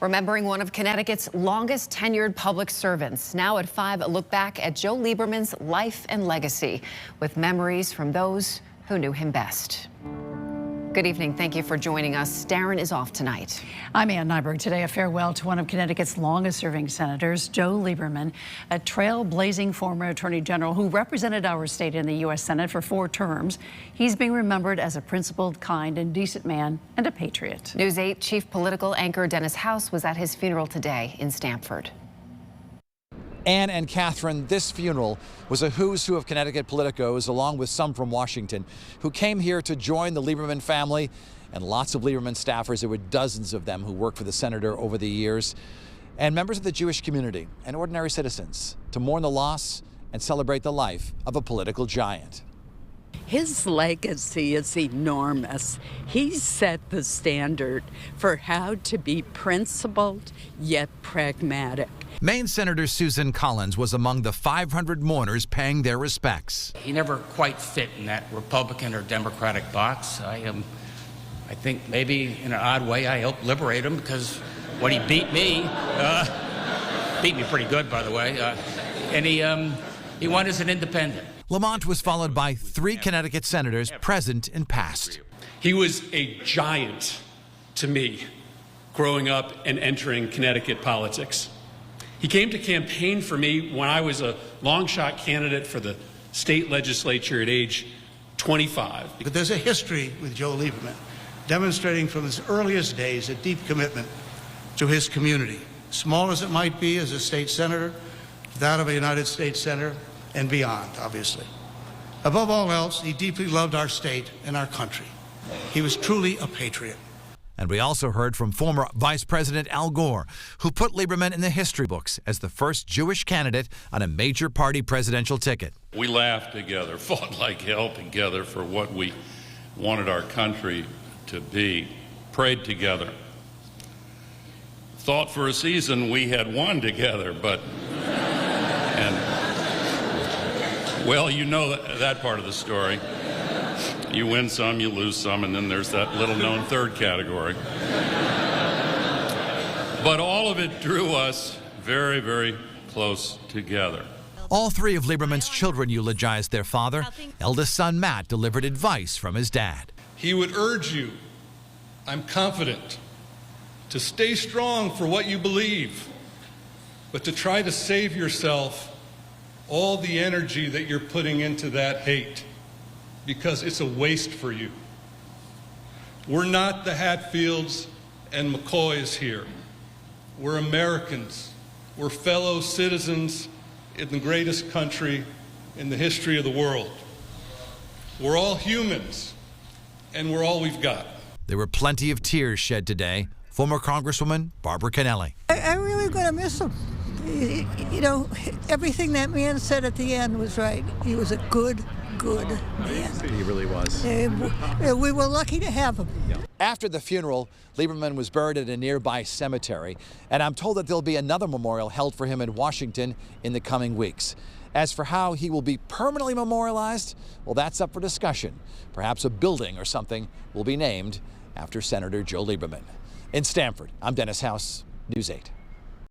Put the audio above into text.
Remembering one of Connecticut's longest tenured public servants. Now at 5, a look back at Joe Lieberman's life and legacy with memories from those who knew him best. Good evening. Thank you for joining us. Darren is off tonight. I'm Ann Nyberg. Today, a farewell to one of Connecticut's longest-serving senators, Joe Lieberman, a trailblazing former attorney general who represented our state in the U.S. Senate for 4 terms. He's being remembered as a principled, kind, and decent man and a patriot. News 8 chief political anchor Dennis House was at his funeral today in Stamford. Anne and Catherine, this funeral was a who's who of Connecticut politicos, along with some from Washington, who came here to join the Lieberman family and lots of Lieberman staffers. There were dozens of them who worked for the senator over the years, and members of the Jewish community and ordinary citizens to mourn the loss and celebrate the life of a political giant. His legacy is enormous. He set the standard for how to be principled yet pragmatic. Maine Senator Susan Collins was among the 500 mourners paying their respects. He never quite fit in that Republican or Democratic box. I think maybe in an odd way I helped liberate him, because when he beat me pretty good, by the way, and he won as an independent. Lamont was followed by 3 Connecticut senators present and past. He was a giant to me growing up and entering Connecticut politics. He came to campaign for me when I was a long-shot candidate for the state legislature at age 25. But there's a history with Joe Lieberman, demonstrating from his earliest days a deep commitment to his community, small as it might be as a state senator, that of a United States senator, and beyond, obviously. Above all else, he deeply loved our state and our country. He was truly a patriot. And we also heard from former Vice President Al Gore, who put Lieberman in the history books as the first Jewish candidate on a major party presidential ticket. We laughed together, fought like hell together for what we wanted our country to be, prayed together. Thought for a season we had won together, well, you know that part of the story. You win some, you lose some, and then there's that little-known third category. But all of it drew us very, very close together. All 3 of Lieberman's children eulogized their father. Eldest son Matt delivered advice from his dad. He would urge you, I'm confident, to stay strong for what you believe, but to try to save yourself all the energy that you're putting into that hate, because it's a waste for you. We're not the Hatfields and McCoys here. We're Americans. We're fellow citizens in the greatest country in the history of the world. We're all humans, and we're all we've got. There were plenty of tears shed today. Former Congresswoman Barbara Kennelly. I'm really going to miss him. You know, everything that man said at the end was right. He was a good man. He really was. We were lucky to have him. After the funeral, Lieberman was buried at a nearby cemetery, and I'm told that there'll be another memorial held for him in Washington in the coming weeks. As for how he will be permanently memorialized, well, that's up for discussion. Perhaps a building or something will be named after Senator Joe Lieberman. In Stamford, I'm Dennis House, News 8.